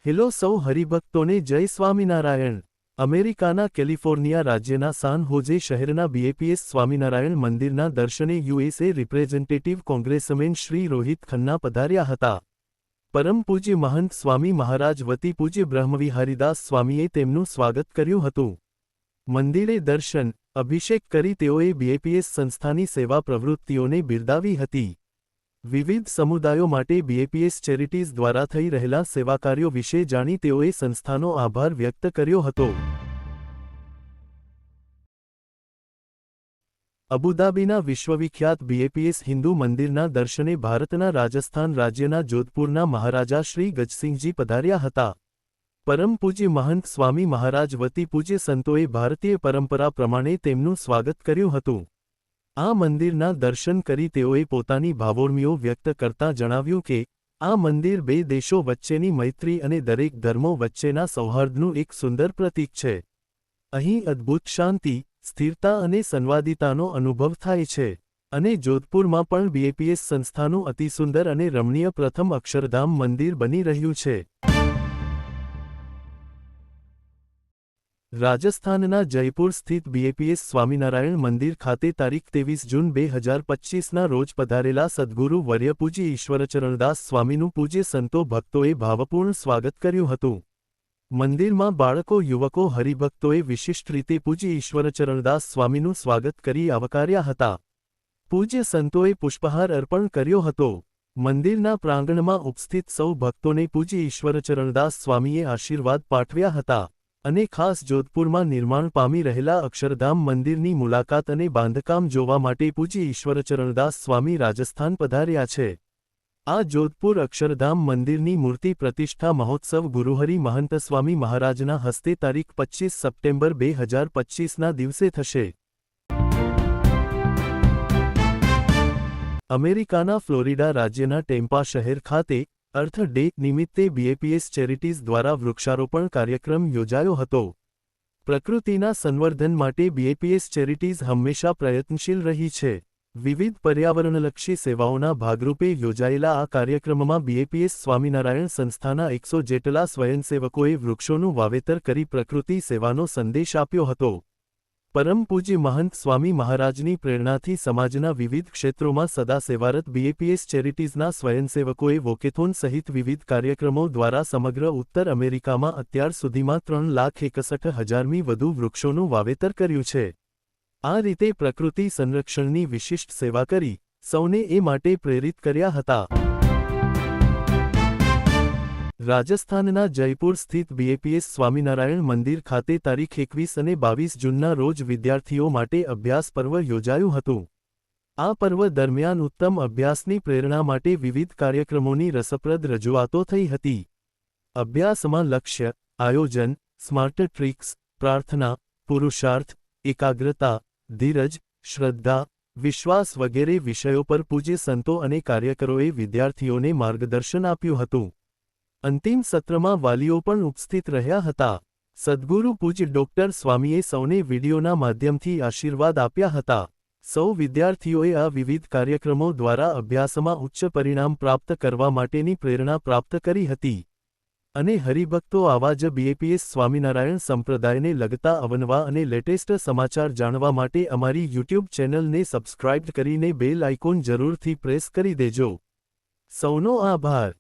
Hello સૌ હરિભક્તોને જય સ્વામિનારાયણ। અમેરિકાના કેલિફોર્નિયા રાજ્યના સાન હોજે શહેરના બીએપીએસ સ્વામિનારાયણ મંદિરના દર્શને યુએસએ રિપ્રેઝેન્ટેટિવ કોંગ્રેસમેન શ્રી રોહિત ખન્ના પધાર્યા હતા। પરમ પૂજ્ય મહંત સ્વામી મહારાજ વતી પૂજ્ય બ્રહ્મવિહારીદાસ સ્વામીએ તેમનું સ્વાગત કર્યું હતું। મંદિરે દર્શન, અભિષેક કરી તેઓએ બીએપીએસ સંસ્થાની સેવા પ્રવૃત્તિઓને બિરદાવી હતી। વિવિધ સમુદાયો માટે બીએપીએસ ચેરિટીઝ દ્વારા થઈ રહેલા સેવાકાર્યો વિશે જાણી તેઓએ સંસ્થાનો આભાર વ્યક્ત કર્યો હતો। અબુધાબીના વિશ્વવિખ્યાત બીએપીએસ હિન્દુ મંદિરના દર્શને ભારતના રાજસ્થાન રાજ્યના જોધપુરના મહારાજા શ્રી ગજસિંહજી પધાર્યા હતા। પરમ પૂજ્ય મહંત સ્વામી મહારાજ વતી પૂજ્ય સંતોએ ભારતીય પરંપરા પ્રમાણે તેમનું સ્વાગત કર્યું હતું। આ મંદિરના દર્શન કરી તેઓએ પોતાની ભાવોર્મીઓ વ્યક્ત કરતાં જણાવ્યું કે આ મંદિર બે દેશો વચ્ચેની મૈત્રી અને દરેક ધર્મો વચ્ચેના સૌહાર્દનું એક સુંદર પ્રતીક છે। અહીં અદ્ભુત શાંતિ, સ્થિરતા અને સંવાદિતાનો અનુભવ થાય છે અને જોધપુરમાં પણ બીએપીએસ સંસ્થાનું અતિસુંદર અને રમણીય પ્રથમ અક્ષરધામ મંદિર બની રહ્યું છે। રાજસ્થાનના જયપુર સ્થિત બીએપીએસ સ્વામિનારાયણ મંદિર ખાતે તારીખ 23 જૂન 2025ના રોજ પધારેલા સદ્ગુરુ વર્ય પૂજ્ય ઈશ્વરચરણદાસ સ્વામીનું પૂજ્ય સંતો ભક્તોએ ભાવપૂર્ણ સ્વાગત કર્યું હતું। મંદિરમાં બાળકો યુવકો હરિભક્તોએ વિશિષ્ટ રીતે પૂજ્ય ઈશ્વરચરણદાસ સ્વામીનું સ્વાગત કરી આવકાર્યા હતા। પૂજ્ય સંતોએ પુષ્પહાર અર્પણ કર્યો હતો। મંદિરના પ્રાંગણમાં ઉપસ્થિત સૌ ભક્તોને પૂજ્ય ઈશ્વરચરણદાસ સ્વામીએ આશીર્વાદ પાઠવ્યા હતા અને ખાસ જોધપુરમાં નિર્માણ પામી રહેલા અક્ષરધામ મંદિરની મુલાકાત અને બાંધકામ જોવા માટે પૂજ્ય ઈશ્વરચરણદાસ સ્વામી રાજસ્થાન પધાર્યા છે। આ જોધપુર અક્ષરધામ મંદિરની મૂર્તિ પ્રતિષ્ઠા મહોત્સવ ગુરુહરિ મહંત સ્વામી મહારાજના હસ્તે તારીખ 25 સપ્ટેમ્બર 2025ના દિવસે થશે। અમેરિકાના ફ્લોરિડા રાજ્યના ટેમ્પા શહેર ખાતે અર્થ ડે નિમિત્તે બીએપીએસ ચેરિટીઝ દ્વારા વૃક્ષારોપણ કાર્યક્રમ યોજાયો હતો। પ્રકૃતિના સંવર્ધન માટે બીએપીએસ ચેરિટીઝ હંમેશા પ્રયત્નશીલ રહી છે। વિવિધ પર્યાવરણલક્ષી સેવાઓના ભાગરૂપે યોજાયેલા આ કાર્યક્રમમાં બીએપીએસ સ્વામિનારાયણ સંસ્થાના 100 જેટલા સ્વયંસેવકોએ વૃક્ષોનું વાવેતર કરી પ્રકૃતિ સેવાનો સંદેશ આપ્યો હતો। પરમ પૂજ્ય મહંત સ્વામી મહારાજની પ્રેરણાથી સમાજના વિવિધ ક્ષેત્રોમાં સદા સેવારત બીએપીએસ ચેરિટીઝના સ્વયંસેવકોએ વોકેથોન સહિત વિવિધ કાર્યક્રમો દ્વારા સમગ્ર ઉત્તર અમેરિકામાં અત્યાર સુધીમાં 3,61,000મી વધુ વૃક્ષોનું વાવેતર કર્યું છે। આ રીતે પ્રકૃતિ સંરક્ષણની વિશિષ્ટ સેવા કરી સૌને એ માટે પ્રેરિત કર્યા હતા। રાજસ્થાનના જયપુર સ્થિત બીએપીએસ સ્વામિનારાયણ મંદિર ખાતે તારીખ 21 અને 22 જૂનના રોજ વિદ્યાર્થીઓ માટે અભ્યાસ પર્વ યોજાયું હતું। આ પર્વ દરમિયાન ઉત્તમ અભ્યાસની પ્રેરણા માટે વિવિધ કાર્યક્રમોની રસપ્રદ રજૂઆતો થઈ હતી। અભ્યાસમાં લક્ષ્ય, આયોજન, સ્માર્ટ ટ્રિક્સ, પ્રાર્થના, પુરુષાર્થ, એકાગ્રતા, ધીરજ, શ્રદ્ધા, વિશ્વાસ વગેરે વિષયો પર પૂજ્ય સંતો અને કાર્યકરોએ વિદ્યાર્થીઓને માર્ગદર્શન આપ્યું હતું। અંતિમ સત્રમાં વાલીઓ પણ ઉપસ્થિત રહ્યા હતા। સદ્ગુરુ પૂજ્ય ડોક્ટર સ્વામીએ સૌને વિડીયોના માધ્યમથી આશીર્વાદ આપ્યા હતા। સૌ વિદ્યાર્થીઓએ આ વિવિધ કાર્યક્રમો દ્વારા અભ્યાસમાં ઉચ્ચ પરિણામ પ્રાપ્ત કરવા માટેની પ્રેરણા પ્રાપ્ત કરી હતી અને હરિભક્તો આવા જ બીએપીએસ સ્વામિનારાયણ સંપ્રદાયને લગતા અવનવા અને લેટેસ્ટ સમાચાર જાણવા માટે અમારી યુટ્યુબ ચેનલને સબસ્ક્રાઇબ કરીને બેલ આઇકોન જરૂરથી પ્રેસ કરી દેજો। સૌનો આભાર।